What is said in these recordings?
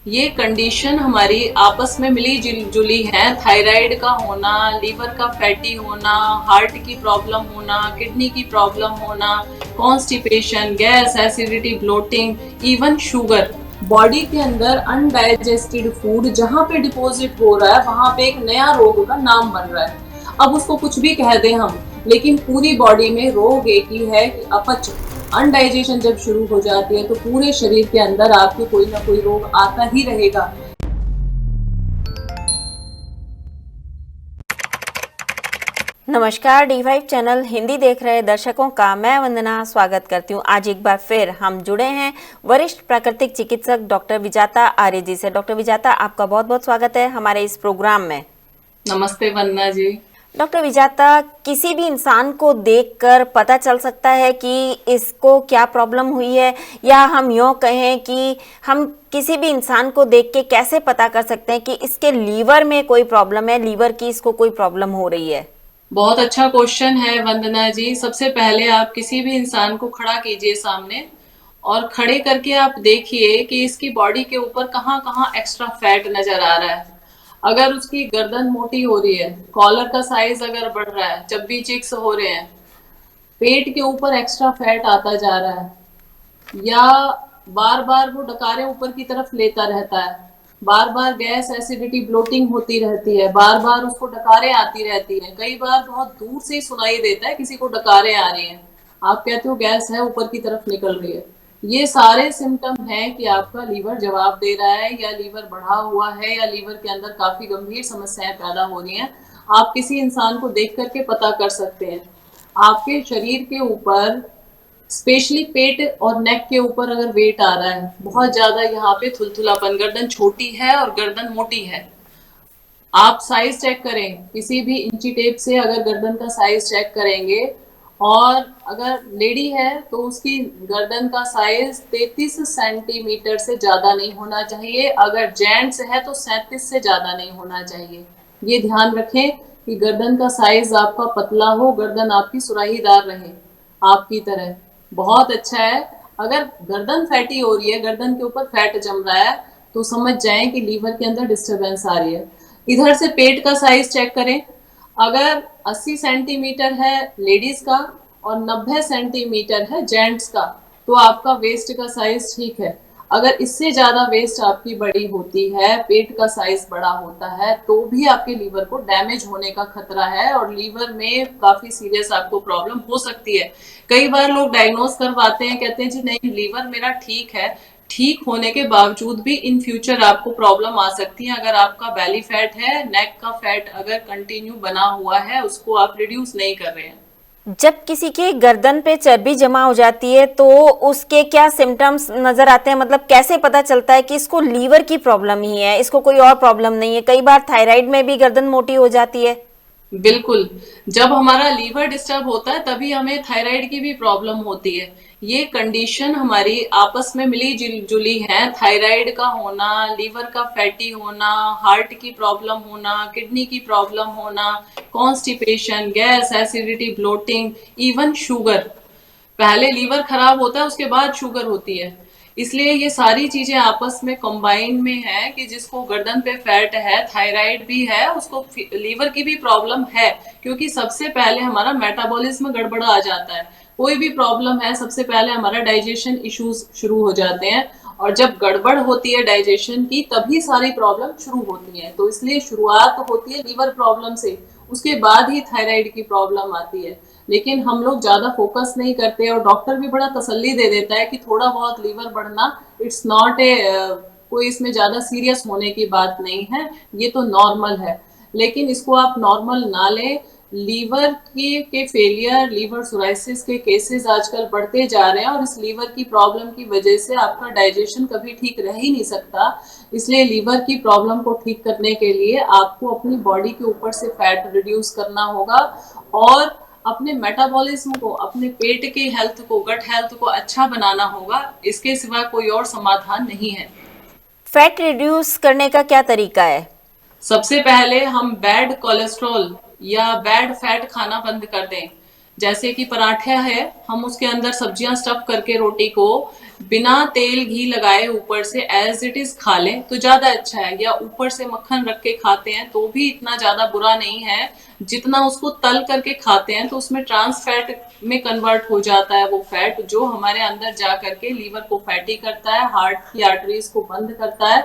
ये कंडीशन हमारी आपस में मिली जुली है। थायराइड का होना, लीवर का फैटी होना, हार्ट की प्रॉब्लम होना, किडनी की प्रॉब्लम होना, constipation, gas, acidity, bloating, even sugar. Body के अंदर अनडाइजेस्टेड फूड जहाँ पे डिपॉजिट हो रहा है वहां पे एक नया रोग का नाम बन रहा है। अब उसको कुछ भी कह दें हम, लेकिन पूरी बॉडी में रोग एक ही है कि अपच। अनडाइजेशन जब शुरू हो जाती है तो पूरे शरीर के अंदर आपके कोई ना कोई रोग आता ही रहेगा। नमस्कार, D5 चैनल हिंदी देख रहे दर्शकों का मैं वंदना स्वागत करती हूँ। आज एक बार फिर हम जुड़े हैं वरिष्ठ प्राकृतिक चिकित्सक डॉक्टर विजाता आर्य जी से। डॉक्टर विजाता, आपका बहुत बहुत स्वागत है हमारे इस प्रोग्राम में। नमस्ते वंदना जी। डॉक्टर विजाता, किसी भी इंसान को देखकर पता चल सकता है कि इसको क्या प्रॉब्लम हुई है, या हम यूँ कहें कि हम किसी भी इंसान को देख के कैसे पता कर सकते हैं कि इसके लीवर में कोई प्रॉब्लम है, लीवर की इसको कोई प्रॉब्लम हो रही है? बहुत अच्छा क्वेश्चन है वंदना जी। सबसे पहले आप किसी भी इंसान को खड़ा कीजिए सामने, और खड़े करके आप देखिए कि इसकी बॉडी के ऊपर कहाँ कहाँ एक्स्ट्रा फैट नजर आ रहा है। अगर उसकी गर्दन मोटी हो रही है, कॉलर का साइज अगर बढ़ रहा है, चब्बी चिक्स हो रहे हैं, पेट के ऊपर एक्स्ट्रा फैट आता जा रहा है, या बार बार वो डकारे ऊपर की तरफ लेता रहता है, बार बार गैस, एसिडिटी, ब्लोटिंग होती रहती है, बार बार उसको डकारे आती रहती है, कई बार बहुत दूर से ही सुनाई देता है किसी को डकारे आ रही हैं, आप कहते हो गैस है ऊपर की तरफ निकल रही है। ये सारे सिम्टम हैं कि आपका लीवर जवाब दे रहा है, या लीवर बढ़ा हुआ है, या लीवर के अंदर काफी गंभीर समस्याएं पैदा हो रही हैं। आप किसी इंसान को देख करके पता कर सकते हैं। आपके शरीर के ऊपर, स्पेशली पेट और नेक के ऊपर अगर वेट आ रहा है बहुत ज्यादा, यहाँ पे थुलथुलापन, गर्दन छोटी है और गर्दन मोटी है, आप साइज चेक करें किसी भी इंची टेप से, अगर गर्दन का साइज चेक करेंगे, और अगर लेडी है तो उसकी गर्दन का साइज 33 सेंटीमीटर से ज्यादा नहीं होना चाहिए, अगर जेंट्स है तो 37 से ज्यादा नहीं होना चाहिए। ये ध्यान रखें कि गर्दन का साइज आपका पतला हो, गर्दन आपकी सुराहीदार रहे आपकी तरह। बहुत अच्छा है। अगर गर्दन फैटी हो रही है, गर्दन के ऊपर फैट जम रहा है, तो समझ जाएं कि लीवर के अंदर डिस्टरबेंस आ रही है। इधर से पेट का साइज चेक करें, अगर 80 सेंटीमीटर है लेडीज का और 90 सेंटीमीटर है जेंट्स का, तो आपका वेस्ट का साइज ठीक है। अगर इससे ज्यादा वेस्ट आपकी बड़ी होती है, पेट का साइज बड़ा होता है, तो भी आपके लीवर को डैमेज होने का खतरा है, और लीवर में काफी सीरियस आपको प्रॉब्लम हो सकती है। कई बार लोग डायग्नोज करवाते हैं, कहते हैं जी नहीं लीवर मेरा ठीक है, ठीक होने के बावजूद भी इन फ्यूचर आपको प्रॉब्लम आ सकती है। अगर आपका बेली फैट है, नेक का फैट अगर कंटिन्यू बना हुआ है, उसको आप रिड्यूस नहीं कर रहे हैं। जब किसी के गर्दन पे चर्बी जमा हो जाती है तो उसके क्या सिम्टम्स नजर आते हैं? मतलब कैसे पता चलता है कि इसको लीवर की प्रॉब्लम ही है, इसको कोई और प्रॉब्लम नहीं है? कई बार थायराइड में भी गर्दन मोटी हो जाती है। बिल्कुल, जब हमारा लीवर डिस्टर्ब होता है तभी हमें थायराइड की भी प्रॉब्लम होती है। ये कंडीशन हमारी आपस में मिली जुली है। थायराइड का होना, लीवर का फैटी होना, हार्ट की प्रॉब्लम होना, किडनी की प्रॉब्लम होना, constipation, gas, acidity, bloating, even sugar. पहले लीवर खराब होता है, उसके बाद शुगर होती है। इसलिए ये सारी चीजें आपस में कंबाइन में है कि जिसको गर्दन पे फैट है, थायराइड भी है, उसको लीवर की भी प्रॉब्लम है, क्योंकि सबसे पहले हमारा मेटाबॉलिज्म गड़बड़ आ जाता है। कोई भी प्रॉब्लम है, सबसे पहले हमारा डाइजेशन इश्यूज शुरू हो जाते हैं, और जब गड़बड़ होती है डाइजेशन की तभी सारी प्रॉब्लम शुरू होती है। तो इसलिए शुरुआत होती है लीवर प्रॉब्लम से, उसके बाद ही थायराइड की प्रॉब्लम आती है। लेकिन हम लोग ज्यादा फोकस नहीं करते, और डॉक्टर भी बड़ा तसल्ली दे देता है कि थोड़ा बहुत लीवर बढ़ना, इट्स नॉट ए, कोई इसमें ज्यादा सीरियस होने की बात नहीं है, ये तो नॉर्मल है। लेकिन इसको आप नॉर्मल ना लें। लीवर के फेलियर, लीवर सोराइसिस के केसेस आजकल बढ़ते जा रहे हैं, और इस लीवर की प्रॉब्लम की वजह से आपका डाइजेशन कभी ठीक रह ही नहीं सकता। इसलिए लीवर की प्रॉब्लम को ठीक करने के लिए आपको अपनी बॉडी के ऊपर से फैट रिड्यूस करना होगा, और अपने मेटाबॉलिज्म को, अपने पेट के हेल्थ को, गट हेल्थ को अच्छा बनाना होगा। इसके सिवा कोई और समाधान नहीं है। फैट रिड्यूस करने का क्या तरीका है? सबसे पहले हम बैड कोलेस्ट्रॉल या बैड फैट खाना बंद कर दें। जैसे कि पराठा है, हम उसके अंदर सब्जियां स्टफ करके रोटी को बिना तेल घी लगाए ऊपर से एज इट इज खा लें तो ज्यादा अच्छा है, या ऊपर से मक्खन रख के खाते हैं तो भी इतना ज्यादा बुरा नहीं है। जितना उसको तल करके खाते हैं तो उसमें ट्रांस फैट में कन्वर्ट हो जाता है वो फैट, जो हमारे अंदर जा करके लीवर को फैटी करता है, हार्ट की आर्टरीज को बंद करता है।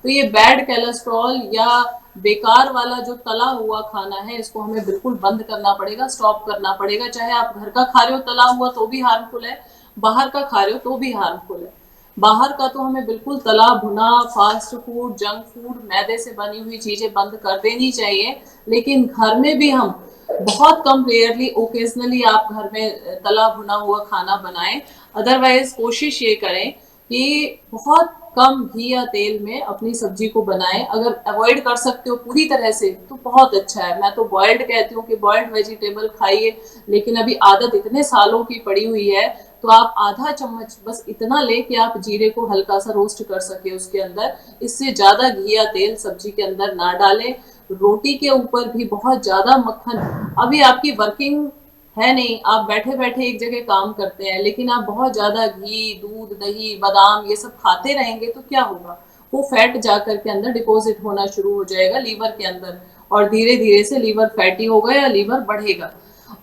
तो ये बैड कोलेस्ट्रॉल या बेकार वाला जो तला हुआ खाना है, इसको हमें बिल्कुल बंद करना पड़ेगा, स्टॉप करना पड़ेगा। चाहे आप घर का खा रहे हो तला हुआ तो भी हार्मफुल है, बाहर का खा रहे हो तो भी हार्मफुल है। बाहर का तो हमें बिल्कुल तला भुना फास्ट फूड, जंक फूड, मैदे से बनी हुई चीजें बंद कर देनी चाहिए। लेकिन घर में भी हम बहुत कम, रेयरली, ओकेजनली आप घर में तला भुना हुआ खाना बनाएं। अदरवाइज कोशिश ये करें कि बहुत कम घी या तेल में अपनी सब्जी को बनाएं। अगर अवॉइड कर सकते हो पूरी तरह से तो बहुत अच्छा है। मैं तो बॉइल्ड कहती हूँ कि बॉइल्ड वेजिटेबल खाइए, लेकिन अभी आदत इतने सालों की पड़ी हुई है तो आप आधा चम्मच बस इतना ले कि आप जीरे को हल्का सा रोस्ट कर सके उसके अंदर। इससे ज्यादा घी या तेल सब्जी के अंदर ना डालें। रोटी के ऊपर भी बहुत ज्यादा मक्खन, अभी आपकी वर्किंग है नहीं, आप बैठे बैठे एक जगह काम करते हैं, लेकिन आप बहुत ज्यादा घी, दूध, दही, बादाम ये सब खाते रहेंगे तो क्या होगा, वो फैट जाकर के अंदर डिपॉजिट होना शुरू हो जाएगा लीवर के अंदर, और धीरे धीरे से लीवर फैटी होगा या लीवर बढ़ेगा।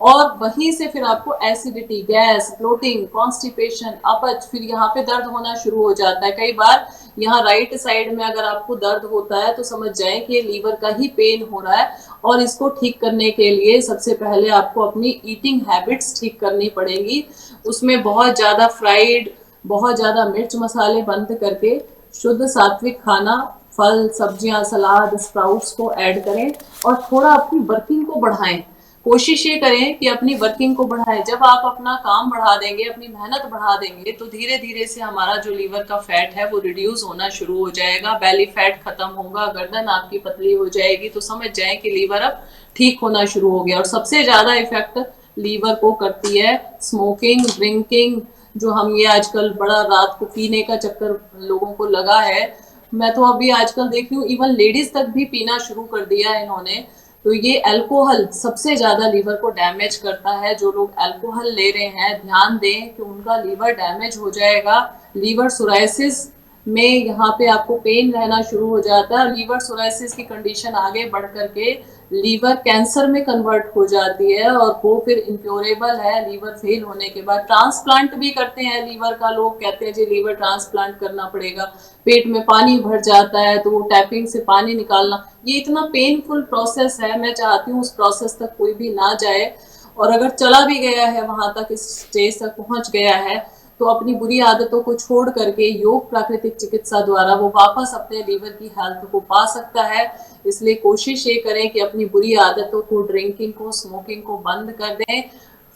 और वहीं से फिर आपको एसिडिटी, गैस, ब्लोटिंग, कॉन्स्टिपेशन, अपच, फिर यहाँ पे दर्द होना शुरू हो जाता है। कई बार यहाँ राइट साइड में अगर आपको दर्द होता है तो समझ जाएं कि ये लीवर का ही पेन हो रहा है। और इसको ठीक करने के लिए सबसे पहले आपको अपनी ईटिंग हैबिट्स ठीक करनी पड़ेंगी। उसमें बहुत ज्यादा फ्राइड, बहुत ज्यादा मिर्च मसाले बंद करके शुद्ध सात्विक खाना, फल, सब्जियां, सलाद, स्प्राउट्स को ऐड करें। और थोड़ा अपनी वर्किंग को बढ़ाएं। कोशिश ये करें कि अपनी वर्किंग को बढ़ाएं। जब आप अपना काम बढ़ा देंगे, अपनी मेहनत बढ़ा देंगे, तो धीरे धीरे से हमारा जो लीवर का फैट है वो रिड्यूस होना शुरू हो जाएगा, बेली फैट खत्म होगा, गर्दन आपकी पतली हो जाएगी। तो समझ जाएं कि लीवर अब ठीक होना शुरू हो गया। और सबसे ज्यादा इफेक्ट लीवर को करती है स्मोकिंग, ड्रिंकिंग, जो हम ये आजकल बड़ा रात को पीने का चक्कर लोगों को लगा है। मैं तो अभी आजकल देख रही हूँ इवन लेडीज तक भी पीना शुरू कर दिया है इन्होंने। तो ये अल्कोहल सबसे ज्यादा लीवर को डैमेज करता है। जो लोग अल्कोहल ले रहे हैं ध्यान दें कि उनका लीवर डैमेज हो जाएगा। लीवर सोराइसिस में यहाँ पे आपको पेन रहना शुरू हो जाता है। लीवर सोराइसिस की कंडीशन आगे बढ़ करके लीवर कैंसर में कन्वर्ट हो जाती है और वो फिर इनक्योरेबल है। लीवर फेल होने के बाद ट्रांसप्लांट भी करते हैं लीवर का, लोग कहते हैं जी लीवर ट्रांसप्लांट करना पड़ेगा, पेट में पानी भर जाता है तो वो टैपिंग से पानी निकालना, ये इतना पेनफुल प्रोसेस है। मैं चाहती हूँ उस प्रोसेस तक कोई भी ना जाए। और अगर चला भी गया है वहां तक, इस स्टेज तक पहुंच गया है, तो अपनी बुरी आदतों को छोड़ करके योग प्राकृतिक चिकित्सा द्वारा वो वापस अपने लीवर की हेल्थ को पा सकता है। इसलिए कोशिश ये करें कि अपनी बुरी आदतों को, ड्रिंकिंग को, स्मोकिंग को बंद कर दें।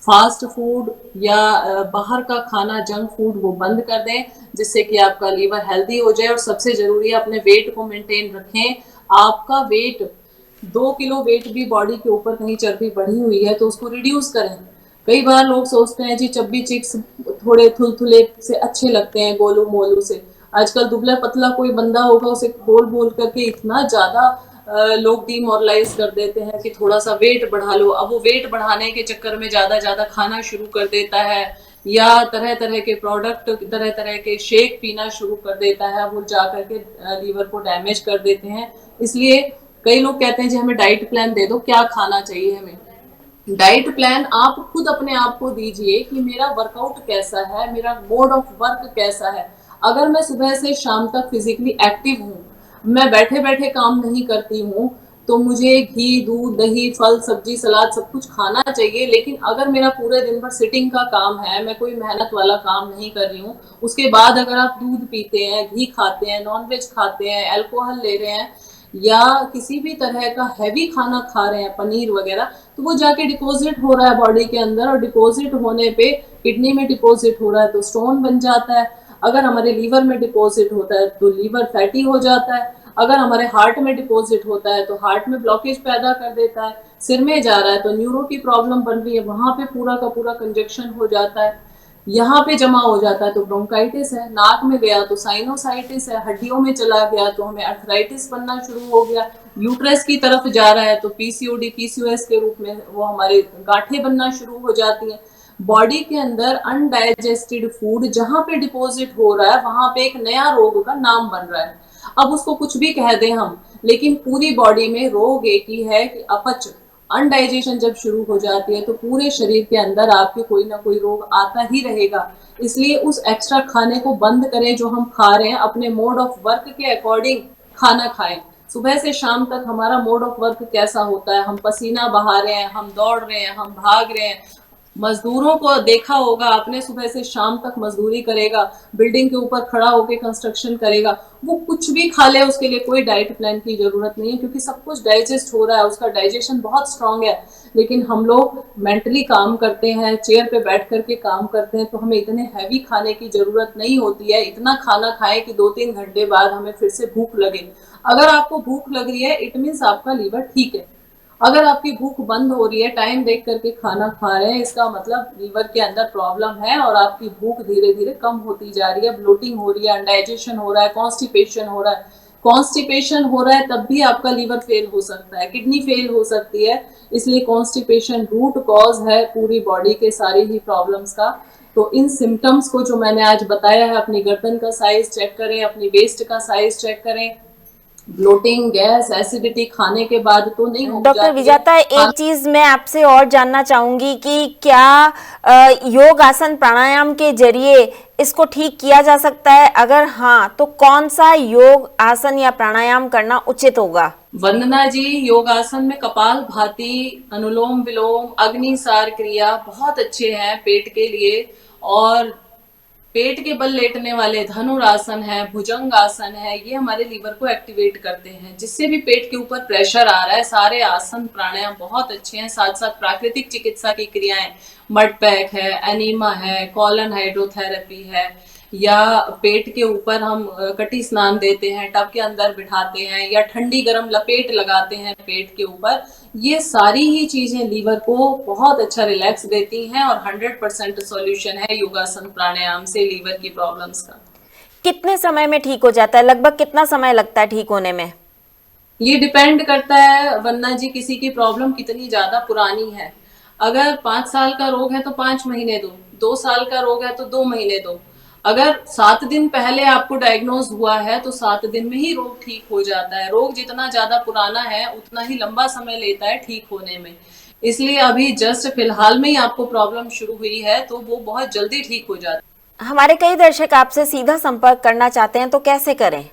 फास्ट फूड या बाहर का खाना, जंक फूड, वो बंद कर दें, जिससे कि आपका लीवर हेल्दी हो जाए। और सबसे जरूरी है अपने वेट को मेंटेन रखें। आपका वेट 2 किलो वेट भी बॉडी के ऊपर कहीं चर्बी बढ़ी हुई है तो उसको रिड्यूस करें। कई बार लोग सोचते हैं जी चब्बी चिक्स थोड़े थुलथुले से अच्छे लगते हैं गोलू मोलू से। आजकल दुबला पतला कोई बंदा होगा उसे बोल बोल करके इतना ज्यादा लोग डीमोरलाइज कर देते हैं कि थोड़ा सा वेट बढ़ा लो। अब वो वेट बढ़ाने के चक्कर में ज्यादा ज्यादा खाना शुरू कर देता है, या तरह तरह के प्रोडक्ट, तरह तरह के शेक पीना शुरू कर देता है। वो जा करके लीवर को डैमेज कर देते हैं। इसलिए कई लोग कहते हैं जी हमें डाइट प्लान दे दो, क्या खाना चाहिए हमें। डाइट प्लान आप खुद अपने आप को दीजिए कि मेरा वर्कआउट कैसा है, मेरा मोड ऑफ वर्क कैसा है। अगर मैं सुबह से शाम तक फिजिकली एक्टिव हूँ, मैं बैठे बैठे काम नहीं करती हूँ, तो मुझे घी, दूध, दही, फल, सब्जी, सलाद सब कुछ खाना चाहिए। लेकिन अगर मेरा पूरे दिन भर सिटिंग का काम है, मैं कोई मेहनत वाला काम नहीं कर रही हूँ, उसके बाद अगर आप दूध पीते हैं, घी खाते हैं, नॉनवेज खाते हैं, अल्कोहल ले रहे हैं, या किसी भी तरह का हैवी खाना खा रहे हैं, पनीर वगैरह, तो वो जाके डिपॉजिट हो रहा है बॉडी के अंदर। और डिपॉजिट होने पे किडनी में डिपॉजिट हो रहा है तो स्टोन बन जाता है। अगर हमारे लीवर में डिपॉजिट होता है तो लीवर फैटी हो जाता है। अगर हमारे हार्ट में डिपॉजिट होता है तो हार्ट में ब्लॉकेज पैदा कर देता है। सिर में जा रहा है तो न्यूरो की प्रॉब्लम बन रही है, वहां पे पूरा का पूरा कंजक्शन हो जाता है। यहाँ पे जमा हो जाता है तो ब्रोंकाइटिस है, नाक में गया तो साइनोसाइटिस है, हड्डियों में चला गया तो हमें अर्थराइटिस बनना शुरू हो गया, यूट्रस की तरफ जा रहा है तो पीसीओडी पीसीओएस के रूप में वो हमारे गांठें बनना शुरू हो जाती हैं। बॉडी के अंदर अनडाइजेस्टेड फूड जहां पे डिपॉजिट हो रहा है वहां पे एक नया रोग का नाम बन रहा है। अब उसको कुछ भी कह दें हम, लेकिन पूरी बॉडी में रोग एक ही है कि अपच, अनडाइजेशन जब शुरू हो जाती है तो पूरे शरीर के अंदर आपके कोई ना कोई रोग आता ही रहेगा। इसलिए उस एक्स्ट्रा खाने को बंद करें जो हम खा रहे हैं, अपने मोड ऑफ वर्क के अकॉर्डिंग खाना खाएं। सुबह से शाम तक हमारा मोड ऑफ वर्क कैसा होता है, हम पसीना बहा रहे हैं, हम दौड़ रहे हैं, हम भाग रहे हैं। मजदूरों को देखा होगा आपने, सुबह से शाम तक मजदूरी करेगा, बिल्डिंग के ऊपर खड़ा होकर कंस्ट्रक्शन करेगा, वो कुछ भी खा ले उसके लिए कोई डाइट प्लान की जरूरत नहीं है, क्योंकि सब कुछ डाइजेस्ट हो रहा है, उसका डाइजेशन बहुत स्ट्रांग है। लेकिन हम लोग मेंटली काम करते हैं, चेयर पे बैठ करके काम करते हैं, तो हमें इतने हैवी खाने की जरूरत नहीं होती है। इतना खाना खाएं कि 2-3 घंटे बाद हमें फिर से भूख लगे। अगर आपको भूख लग रही है इट मीन्स आपका लीवर ठीक है। अगर आपकी भूख बंद हो रही है, टाइम देख करके खाना खा रहे हैं, इसका मतलब लीवर के अंदर प्रॉब्लम है और आपकी भूख धीरे धीरे कम होती जा रही है, ब्लोटिंग हो रही है, अनडाइजेशन हो रहा है, कॉन्स्टिपेशन हो रहा है। कॉन्स्टिपेशन हो रहा है तब भी आपका लीवर फेल हो सकता है, किडनी फेल हो सकती है। इसलिए कॉन्स्टिपेशन रूट कॉज है पूरी बॉडी के सारे ही प्रॉब्लम्स का। तो इन सिम्टम्स को जो मैंने आज बताया है, अपनी गर्दन का साइज चेक करें, अपनी वेस्ट का साइज चेक करें। ब्लोटिंग, गैस, एसिडिटी खाने के बाद तो नहीं हो डॉक्टर जाती है। विजाता, एक चीज मैं आपसे और जानना चाहूंगी कि क्या योग आसन प्राणायाम के जरिए इसको ठीक किया जा सकता है? अगर हाँ, तो कौन सा योग आसन या प्राणायाम करना उचित होगा? वंदना जी, योगासन में कपाल भाती, अनुलोम विलोम, अग्निसार क्रिया बहुत अच्छे हैं पेट के लिए। और पेट के बल लेटने वाले धनुरासन है, भुजंग आसन है, ये हमारे लीवर को एक्टिवेट करते हैं, जिससे भी पेट के ऊपर प्रेशर आ रहा है। सारे आसन प्राणायाम बहुत अच्छे हैं। साथ साथ प्राकृतिक चिकित्सा की क्रियाएं, मड पैक है, एनीमा है, कॉलन हाइड्रोथेरेपी है, या पेट के ऊपर हम कटी स्नान देते हैं, टब के अंदर बिठाते हैं, या ठंडी गर्म लपेट लगाते हैं पेट के ऊपर। ये सारी ही चीजें लीवर को बहुत अच्छा रिलैक्स देती हैं और 100% सॉल्यूशन है योगासन प्राणायाम से लीवर की प्रॉब्लम्स का। कितने समय में ठीक हो जाता है? लगभग कितना समय लगता है ठीक होने में? ये डिपेंड करता है वंदना जी, किसी की प्रॉब्लम कितनी ज्यादा पुरानी है। अगर 5 साल का रोग है तो 5 महीने दो, 2 साल का रोग है तो 2 महीने दो। अगर 7 दिन पहले आपको डायग्नोज हुआ है तो 7 दिन में ही रोग ठीक हो जाता है। रोग जितना ज्यादा पुराना है उतना ही लंबा समय लेता है ठीक होने में। इसलिए अभी जस्ट फिलहाल में ही आपको प्रॉब्लम शुरू हुई है तो वो बहुत जल्दी ठीक हो जाता है। हमारे कई दर्शक आपसे सीधा संपर्क करना चाहते हैं, तो कैसे करें?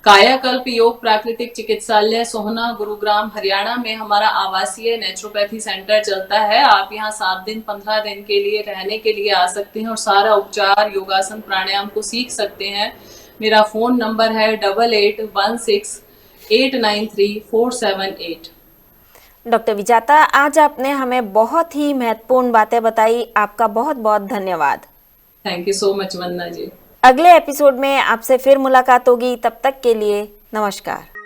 कायाकल्प योग प्राकृतिक चिकित्सालय सोहना, गुरुग्राम, हरियाणा में हमारा आवासीय नेचुरोपैथी सेंटर चलता है। आप यहाँ 7 दिन 15 दिन के लिए रहने के लिए आ सकते हैं और सारा उपचार योगासन प्राणायाम को सीख सकते हैं। मेरा फोन नंबर है 8816893478। डॉक्टर विजाता, आज आपने हमें बहुत ही महत्वपूर्ण बातें बताई। आपका बहुत बहुत धन्यवाद। थैंक यू सो मच वंदना जी। अगले एपिसोड में आपसे फिर मुलाकात होगी। तब तक के लिए नमस्कार।